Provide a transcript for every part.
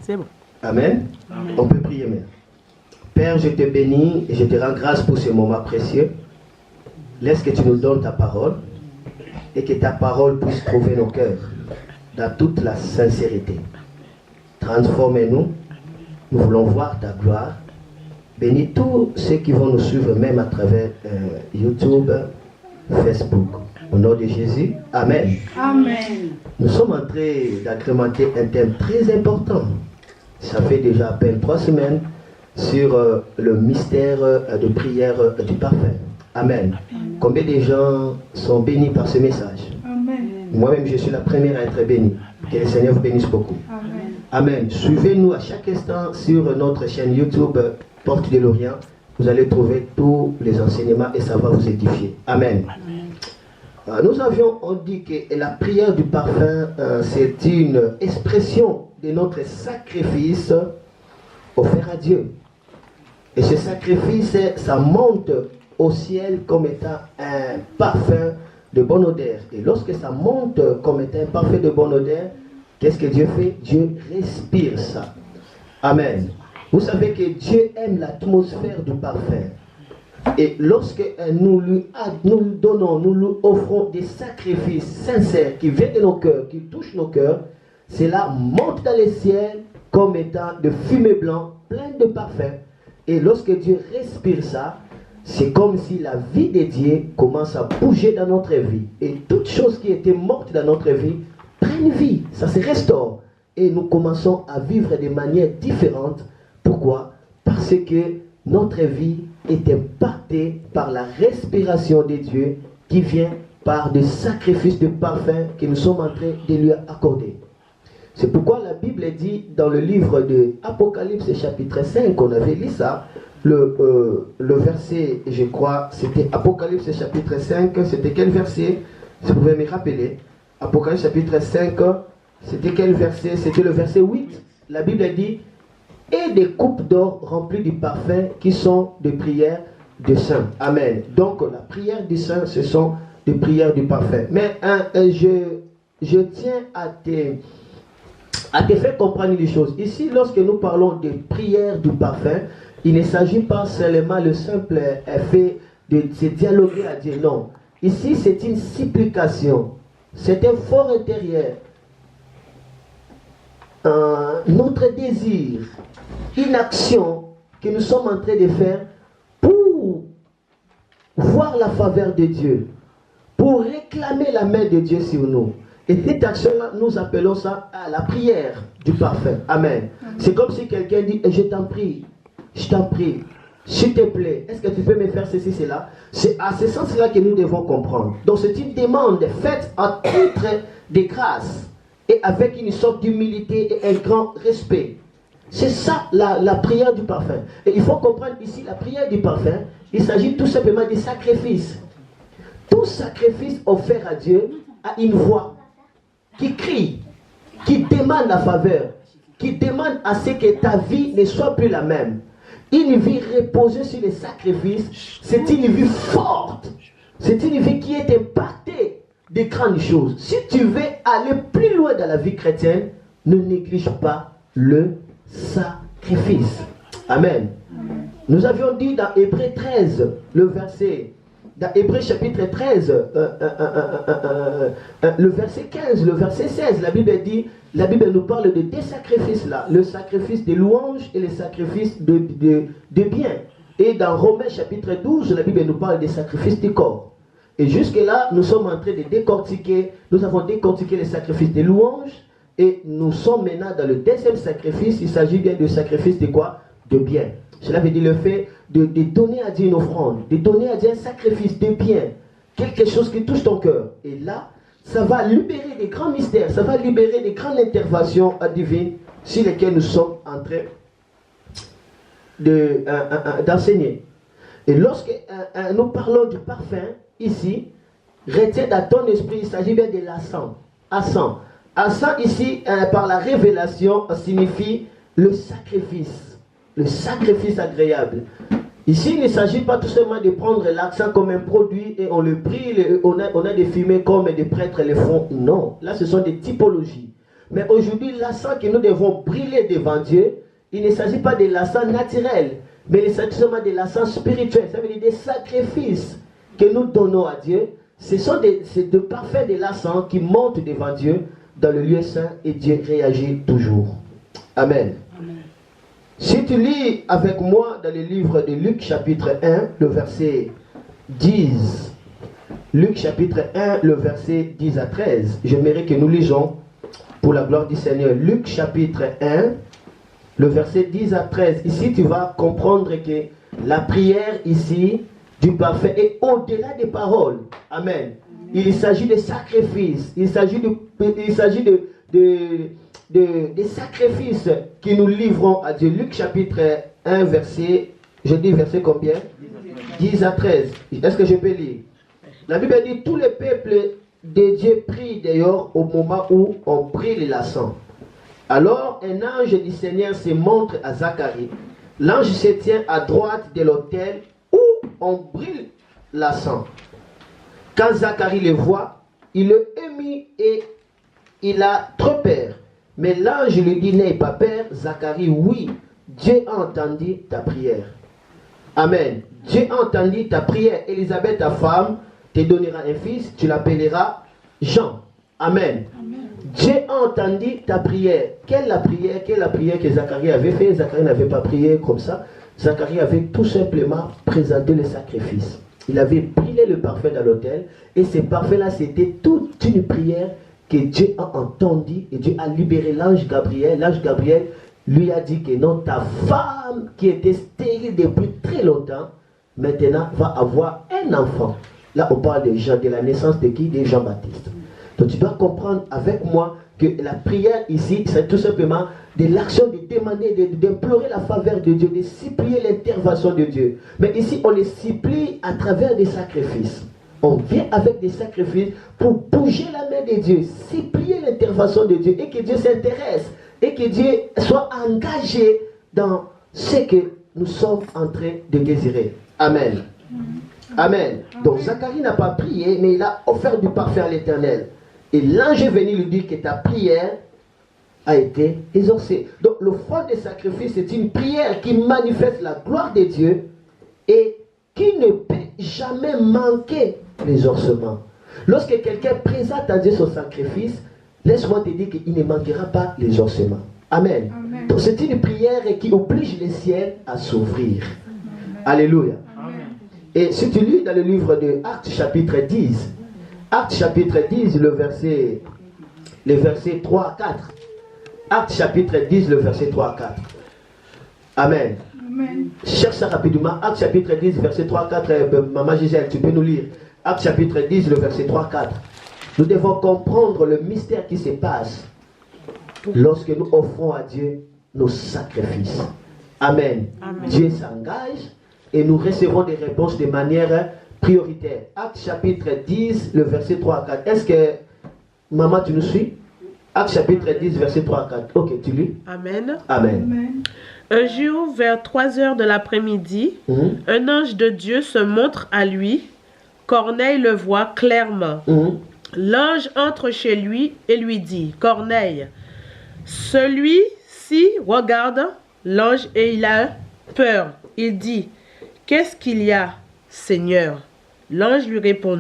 C'est bon. Amen. Amen. On peut prier maintenant. Père, je te bénis et je te rends grâce pour ce moment précieux. Laisse que tu nous donnes ta parole et que ta parole puisse trouver nos cœurs dans toute la sincérité. Transforme-nous. Nous voulons voir ta gloire. Bénis tous ceux qui vont nous suivre même à travers YouTube, Facebook. Au nom de Jésus, Amen. Amen. Nous sommes en train d'agrémenter un thème très important. Ça fait déjà à peine 3 semaines sur le mystère de prière du parfum. Amen. Amen. Combien de gens sont bénis par ce message? Amen. Moi-même, je suis la première à être béni. Que le Seigneur vous bénisse beaucoup. Amen. Amen. Suivez-nous à chaque instant sur notre chaîne YouTube Porte de l'Orient. Vous allez trouver tous les enseignements et ça va vous édifier. Amen. Nous avions dit que la prière du parfum, c'est une expression de notre sacrifice offert à Dieu. Et ce sacrifice, ça monte au ciel comme étant un parfum de bonne odeur. Et lorsque ça monte comme étant un parfum de bonne odeur, qu'est-ce que Dieu fait? Dieu respire ça. Amen. Vous savez que Dieu aime l'atmosphère du parfum. Et lorsque nous lui donnons, nous lui offrons des sacrifices sincères qui viennent de nos cœurs, qui touchent nos cœurs, cela monte dans les ciels comme étant de fumée blanc, plein de parfum. Et lorsque Dieu respire ça, c'est comme si la vie de Dieu commence à bouger dans notre vie. Et toutes choses qui étaient mortes dans notre vie prennent vie, ça se restaure. Et nous commençons à vivre de manière différente. Pourquoi? Parce que notre vie est impactée par la respiration de Dieu qui vient par des sacrifices de parfum que nous sommes en train de lui accorder. C'est pourquoi la Bible dit dans le livre de Apocalypse chapitre 5, on avait lu ça, le verset, je crois, c'était Apocalypse chapitre 5, c'était quel verset? Si vous pouvez me rappeler. Apocalypse chapitre 5, c'était quel verset? C'était le verset 8. La Bible dit, et des coupes d'or remplies du parfum qui sont des prières de saints. Amen. Donc la prière du saint, ce sont des prières du parfum. Mais je tiens à te faire comprendre des choses. Ici, lorsque nous parlons de prière du parfum, il ne s'agit pas seulement le simple fait de se dialoguer à Dieu. Non. Ici, c'est une supplication. C'est un fort intérieur. Notre désir, une action que nous sommes en train de faire pour voir la faveur de Dieu, pour réclamer la main de Dieu sur nous. Et cette action-là, nous appelons ça à la prière du parfum. Amen. C'est comme si quelqu'un dit, je t'en prie, s'il te plaît, est-ce que tu peux me faire ceci, cela? C'est à ce sens-là que nous devons comprendre. Donc c'est une demande faite à titre de grâce et avec une sorte d'humilité et un grand respect. C'est ça la prière du parfum. Et il faut comprendre ici, la prière du parfum, il s'agit tout simplement des sacrifices. Tout sacrifice offert à Dieu a une voix qui crie, qui demande la faveur, qui demande à ce que ta vie ne soit plus la même. Une vie reposée sur les sacrifices, c'est une vie forte. C'est une vie qui est impactée de grandes choses. Si tu veux aller plus loin dans la vie chrétienne, ne néglige pas le sacrifice. Amen. Nous avions dit dans Hébreux 13, le verset, dans Hébreux chapitre 13, le verset 15, le verset 16, la Bible nous parle de deux sacrifices là, le sacrifice de louange et le sacrifice de bien. Et dans Romains chapitre 12, la Bible nous parle des sacrifices du corps. Et jusque là, nous sommes en train de décortiquer, nous avons décortiqué les sacrifices de louange. Et nous sommes maintenant dans le deuxième sacrifice. Il s'agit bien de sacrifice de quoi? De bien. Cela veut dire le fait de donner à Dieu une offrande, de donner à Dieu un sacrifice de bien, quelque chose qui touche ton cœur. Et là, ça va libérer des grands mystères, ça va libérer des grandes interventions divines sur lesquelles nous sommes en train d'enseigner. Et lorsque nous parlons du parfum, ici, retiens dans ton esprit, il s'agit bien de l'encens. Encens ici, par la révélation, signifie le sacrifice agréable. Ici, il ne s'agit pas tout simplement de prendre l'encens comme un produit et on le prie, on a des fumées comme des prêtres le font. Non, là ce sont des typologies. Mais aujourd'hui, l'encens que nous devons brûler devant Dieu, il ne s'agit pas de l'encens naturel, mais il s'agit seulement de l'encens spirituel. Ça veut dire des sacrifices que nous donnons à Dieu. Ce sont des parfums de l'encens qui montent devant Dieu dans le lieu saint et Dieu réagit toujours. Amen. Amen. Si tu lis avec moi dans le livre de Luc chapitre 1, le verset 10. Luc chapitre 1, le verset 10 à 13. J'aimerais que nous lisons pour la gloire du Seigneur. Luc chapitre 1, le verset 10 à 13. Ici, tu vas comprendre que la prière ici du parfait est au-delà des paroles. Amen. Il s'agit de sacrifices. Il s'agit des sacrifices que nous livrons à Dieu. Luc chapitre 1, verset, je dis verset combien? 10 à 13. Est-ce que je peux lire? La Bible dit, tous les peuples de Dieu prient d'ailleurs au moment où on brûle l'encens. Alors un ange du Seigneur se montre à Zacharie. L'ange se tient à droite de l'autel où on brûle l'encens. Quand Zacharie le voit, il le émut et il a trop peur. Mais l'ange lui dit, n'aie pas peur, Zacharie, oui, Dieu a entendu ta prière. Amen. Dieu a entendu ta prière. Élisabeth, ta femme, te donnera un fils, tu l'appelleras Jean. Amen. Amen. Dieu a entendu ta prière. Quelle la prière que Zacharie avait fait? Zacharie n'avait pas prié comme ça. Zacharie avait tout simplement présenté le sacrifice. Il avait brûlé le parfum dans l'autel. Et ce parfum-là, c'était toute une prière que Dieu a entendue. Et Dieu a libéré l'ange Gabriel. L'ange Gabriel lui a dit que non, ta femme qui était stérile depuis très longtemps, maintenant va avoir un enfant. Là, on parle de Jean, de la naissance de qui? De Jean-Baptiste. Donc, tu dois comprendre avec moi que la prière ici, c'est tout simplement de l'action de demander, d'implorer la faveur de Dieu, de supplier l'intervention de Dieu. Mais ici, on les supplie à travers des sacrifices. On vient avec des sacrifices pour bouger la main de Dieu, supplier l'intervention de Dieu et que Dieu s'intéresse et que Dieu soit engagé dans ce que nous sommes en train de désirer. Amen. Amen. Donc Zacharie n'a pas prié, mais il a offert du parfum à l'Éternel. Et l'ange est venu lui dire que ta prière a été exaucée. Donc le fond des sacrifices, c'est une prière qui manifeste la gloire de Dieu et qui ne peut jamais manquer l'exaucement. Lorsque quelqu'un présente à Dieu son sacrifice, laisse-moi te dire qu'il ne manquera pas l'exaucement. Amen. Amen. Donc c'est une prière qui oblige les ciels à s'ouvrir. Alléluia. Amen. Et si tu lis dans le livre de Actes chapitre 10, Actes chapitre 10, le verset 3 à 4. Actes chapitre 10, le verset 3 à 4. Amen. Amen. Cherche ça rapidement. Actes chapitre 10, verset 3 à 4. Maman Gisèle, tu peux nous lire. Actes chapitre 10, le verset 3 à 4. Nous devons comprendre le mystère qui se passe lorsque nous offrons à Dieu nos sacrifices. Amen. Amen. Dieu s'engage et nous recevons des réponses de manière prioritaire. Actes chapitre 10, le verset 3 à 4. Est-ce que, maman, tu nous suis? Actes chapitre 10, verset 3 à 4. Ok, tu lis. Amen. Amen. Amen. Un jour, vers 3 heures de l'après-midi, un ange de Dieu se montre à lui. Corneille le voit clairement. L'ange entre chez lui et lui dit, Corneille, celui-ci regarde l'ange et il a peur. Il dit, qu'est-ce qu'il y a, Seigneur? L'ange lui répond,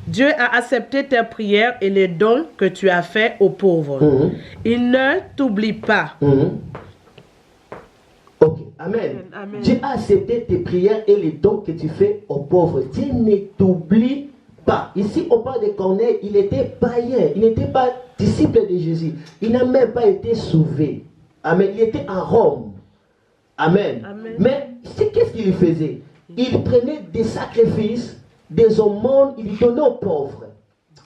Dieu a accepté tes prières et les dons que tu as faits aux pauvres. Il ne t'oublie pas. Ok, amen. Amen. Dieu a accepté tes prières et les dons que tu fais aux pauvres. Dieu ne t'oublie pas. Ici, on parle de Corneille, il était païen, il n'était pas disciple de Jésus. Il n'a même pas été sauvé. Amen. Il était en Rome. Amen. Amen. Mais qu'est-ce qu'il faisait? Il prenait des sacrifices, des aumônes, il donnait aux pauvres.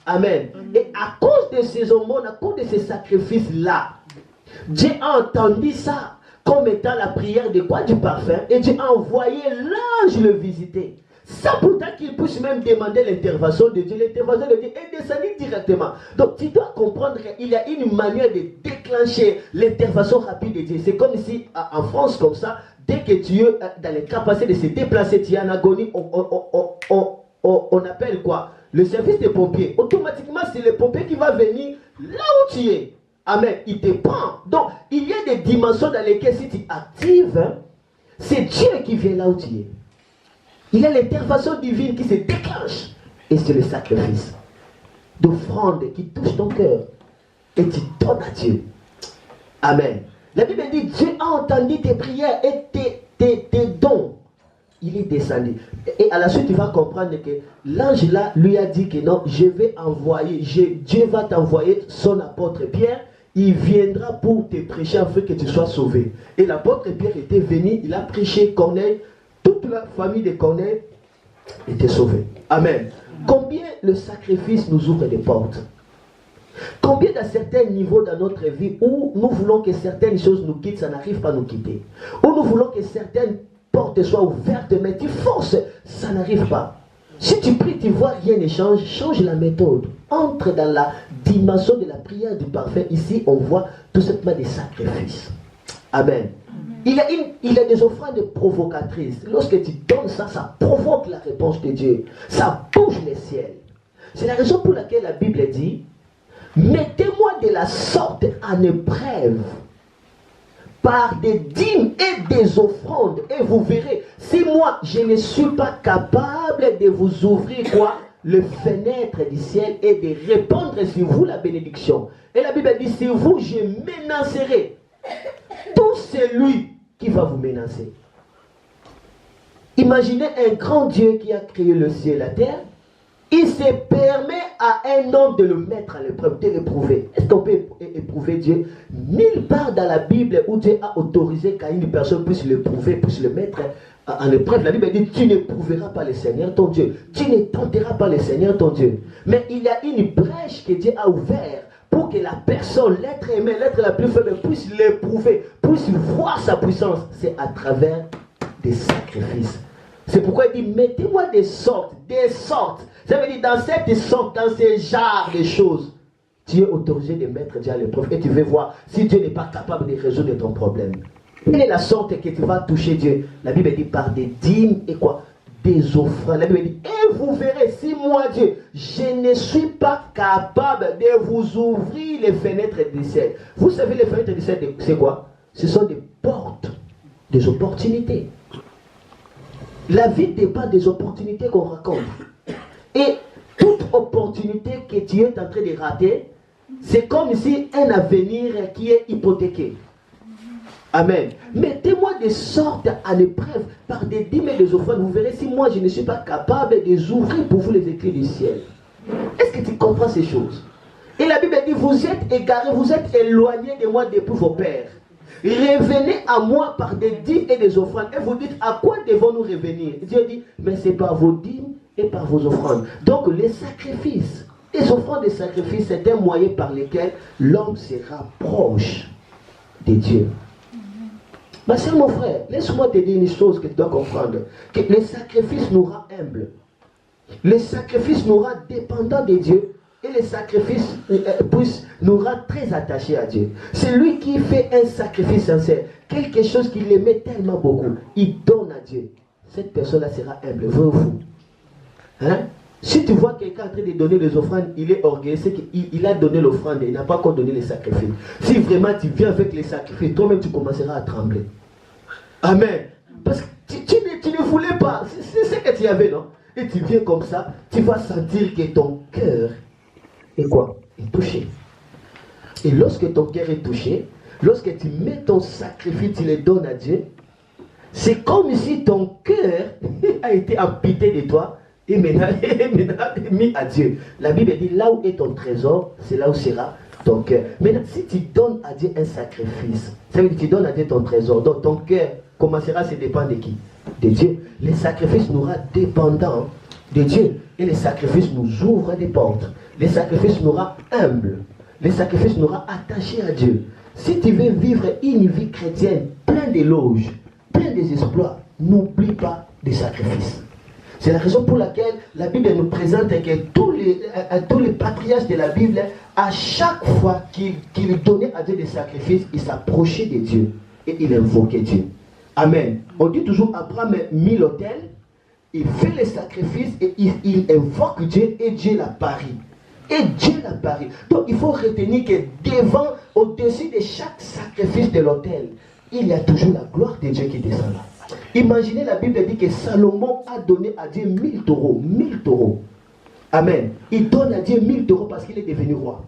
Amen. Et à cause de ces aumônes, à cause de ces sacrifices-là, Dieu a entendu ça comme étant la prière de quoi? Du parfum. Et Dieu a envoyé l'ange le visiter. Ça pourtant qu'il puisse même demander l'intervention de Dieu. L'intervention de Dieu est descendue directement. Donc tu dois comprendre qu'il y a une manière de déclencher l'intervention rapide de Dieu. C'est comme si en France comme ça, dès que tu es dans les capacités de se déplacer, tu es en agonie, on appelle quoi? Le service des pompiers. Automatiquement, c'est le pompier qui va venir là où tu es. Amen. Il te prend. Donc, il y a des dimensions dans lesquelles si tu actives, hein, c'est Dieu qui vient là où tu es. Il y a l'intervention divine qui se déclenche. Et c'est le sacrifice d'offrande qui touche ton cœur. Et tu donnes à Dieu. Amen. La Bible dit, Dieu a entendu tes prières et tes dons. Il est descendu. Et à la suite, tu vas comprendre que l'ange là lui a dit que non, je vais envoyer, Dieu va t'envoyer son apôtre Pierre. Il viendra pour te prêcher afin que tu sois sauvé. Et l'apôtre Pierre était venu, il a prêché Corneille. Toute la famille de Corneille était sauvée. Amen. Combien le sacrifice nous ouvre des portes? Combien d'un certain niveau dans notre vie où nous voulons que certaines choses nous quittent, ça n'arrive pas à nous quitter. Où nous voulons que certaines portes soient ouvertes, mais tu forces, ça n'arrive pas. Si tu pries, tu vois rien ne change, change la méthode. Entre dans la dimension de la prière du parfait. Ici, on voit tout simplement des sacrifices. Amen. Il y a des offrandes provocatrices. Lorsque tu donnes ça, ça provoque la réponse de Dieu. Ça bouge les ciels. C'est la raison pour laquelle la Bible dit, mettez-moi de la sorte en épreuve par des dîmes et des offrandes, et vous verrez, si moi je ne suis pas capable de vous ouvrir quoi? Le fenêtre du ciel et de répandre sur vous la bénédiction. Et la Bible dit, sur vous je menacerai tout celui qui va vous menacer. Imaginez un grand Dieu qui a créé le ciel et la terre. Il se permet à un homme de le mettre à l'épreuve, de l'éprouver. Est-ce qu'on peut éprouver Dieu? Nulle part dans la Bible où Dieu a autorisé qu'une personne puisse l'éprouver, puisse le mettre en épreuve. La Bible dit, tu n'éprouveras pas le Seigneur ton Dieu. Tu ne tenteras pas le Seigneur ton Dieu. Mais il y a une brèche que Dieu a ouverte pour que la personne, l'être aimé, l'être la plus faible, puisse l'éprouver, puisse voir sa puissance. C'est à travers des sacrifices. C'est pourquoi il dit, mettez-moi des sortes. Ça veut dire, dans cette sorte, dans ces genres de choses, tu es autorisé de mettre Dieu à l'épreuve. Et tu veux voir si Dieu n'est pas capable de résoudre ton problème. Quelle est la sorte que tu vas toucher Dieu? La Bible dit, par des dîmes et quoi? Des offrandes. La Bible dit, et vous verrez, si moi Dieu, je ne suis pas capable de vous ouvrir les fenêtres du ciel. Vous savez, les fenêtres du ciel, c'est quoi? Ce sont des portes, des opportunités. La vie dépend des opportunités qu'on raconte. Et toute opportunité que tu es en train de rater, c'est comme si un avenir qui est hypothéqué. Amen. Mettez-moi des sortes en épreuve par des dîmes et des offrandes. Vous verrez si moi je ne suis pas capable de ouvrir pour vous les écrits du ciel. Est-ce que tu comprends ces choses? Et la Bible dit, vous êtes égarés, vous êtes éloignés de moi depuis vos pères. Revenez à moi par des dîmes et des offrandes. Et vous dites, à quoi devons-nous revenir? Dieu dit, mais c'est par vos dîmes et par vos offrandes. Donc les sacrifices, les offrandes et sacrifices, c'est un moyen par lequel l'homme se rapproche de Dieu. Ma soeur, mon frère, laisse-moi te dire une chose que tu dois comprendre. Que les sacrifices nous rendent humbles. Les sacrifices nous rendent dépendants de Dieu. Et les sacrifices nous rendent très attachés à Dieu. C'est lui qui fait un sacrifice sincère. Quelque chose qui l'aimait tellement beaucoup. Il donne à Dieu. Cette personne-là sera humble. Vous. Hein? Si tu vois quelqu'un en train de donner les offrandes, il est orgueilleux, c'est qu'il a donné l'offrande et il n'a pas encore donné les sacrifices. Si vraiment tu viens avec les sacrifices, toi-même tu commenceras à trembler. Amen. Parce que tu ne voulais pas. C'est ce que tu avais, non? Et tu viens comme ça, tu vas sentir que ton cœur est quoi? Est touché. Et lorsque ton cœur est touché, lorsque tu mets ton sacrifice, tu le donnes à Dieu, c'est comme si ton cœur a été amputé de toi et maintenant mis à Dieu. La Bible dit, là où est ton trésor, c'est là où sera ton cœur. Maintenant, si tu donnes à Dieu un sacrifice, ça veut dire que tu donnes à Dieu ton trésor, donc ton cœur commencera à se dépendre de qui? De Dieu. Les sacrifices nous rendent dépendants de Dieu. Et les sacrifices nous ouvrent des portes. Les sacrifices nous rendent humbles. Les sacrifices nous rendent attachés à Dieu. Si tu veux vivre une vie chrétienne pleine d'éloges, pleine des exploits, n'oublie pas des sacrifices. C'est la raison pour laquelle la Bible nous présente que tous les patriarches de la Bible, à chaque fois qu'ils donnaient à Dieu des sacrifices, ils s'approchaient de Dieu et ils invoquaient Dieu. Amen. On dit toujours, Abraham mit l'autel, il fait les sacrifices et il invoque Dieu et Dieu l'a pari. Et Dieu l'a pari. Donc il faut retenir que devant, au-dessus de chaque sacrifice de l'autel, il y a toujours la gloire de Dieu qui descend là. Imaginez, la Bible dit que Salomon a donné à Dieu 1000 taureaux. 1000 taureaux. Amen. Il donne à Dieu 1000 taureaux parce qu'il est devenu roi.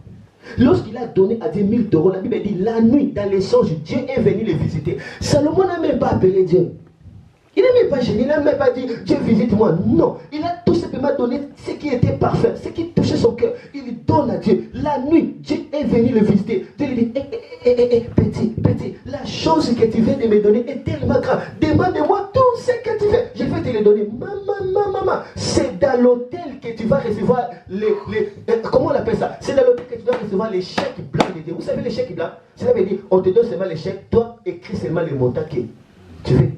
Lorsqu'il a donné à Dieu 1000 taureaux, la Bible dit, la nuit, dans les songes, Dieu est venu les visiter. Salomon n'a même pas appelé Dieu. Il n'a même pas gêné, il n'a même pas dit, Dieu visite-moi. Non, il a tout simplement donné ce qui était parfait, ce qui touchait son cœur. Il donne à Dieu. La nuit, Dieu est venu le visiter. Dieu lui dit, petit, la chose que tu viens de me donner est tellement grave. Demande-moi tout ce que tu veux. Je vais te le donner. Maman, c'est dans l'hôtel que tu vas recevoir comment on appelle ça? C'est dans l'hôtel que tu vas recevoir les chèques blancs de Dieu. Vous savez les chèques blancs? Cela veut dire, on te donne seulement les chèques, toi, écris seulement le montant que tu veux.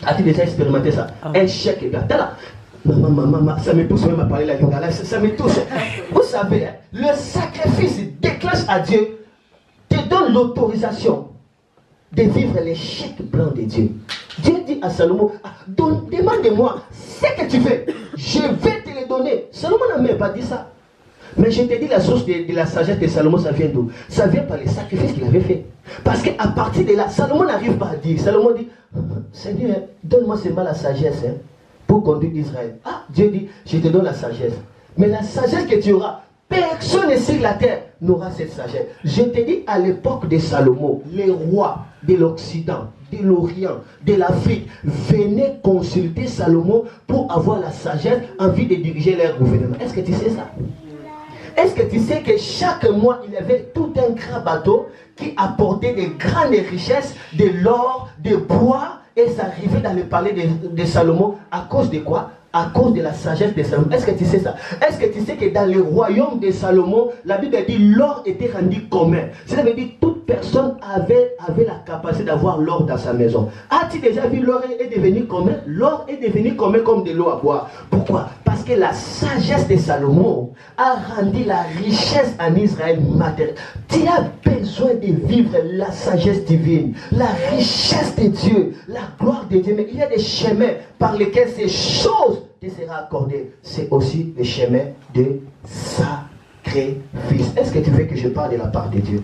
As-tu déjà expérimenté ça? Un chèque blanc. T'as là. Maman, ça me pousse même à parler la langue. Ça me touche. Vous savez, le sacrifice déclenche à Dieu, te donne l'autorisation de vivre les chèques blancs de Dieu. Dieu dit à Salomon, demande-moi ce que tu veux, je vais te le donner. Salomon n'a même pas dit ça. Mais je te dis, la source de la sagesse de Salomon, ça vient d'où? Ça vient par les sacrifices qu'il avait fait. Parce qu'à partir de là, Salomon n'arrive pas à dire. Salomon dit, Seigneur, donne-moi seulement la sagesse pour conduire Israël. Ah, Dieu dit, je te donne la sagesse. Mais la sagesse que tu auras, personne sur la terre n'aura cette sagesse. Je te dis, à l'époque de Salomon, les rois de l'Occident, de l'Orient, de l'Afrique, venaient consulter Salomon pour avoir la sagesse en vue de diriger leur gouvernement. Est-ce que tu sais ça? Est-ce que tu sais que chaque mois, il y avait tout un grand bateau qui apportait de grandes richesses, de l'or, des bois, et ça arrivait dans le palais de Salomon à cause de quoi? À cause de la sagesse de Salomon. Est-ce que tu sais ça? Est-ce que tu sais que dans le royaume de Salomon, la Bible dit l'or était rendu commun. Cela veut dire que toute personne avait la capacité d'avoir l'or dans sa maison. As-tu déjà vu l'or est devenu commun? L'or est devenu commun comme de l'eau à boire. Pourquoi? Parce que la sagesse de Salomon a rendu la richesse en Israël matérielle. Tu as besoin de vivre la sagesse divine, la richesse de Dieu, la gloire de Dieu. Mais il y a des chemins par lesquels ces choses te seront accordées. C'est aussi le chemin de sacrifice. Est-ce que tu veux que je parle de la part de Dieu?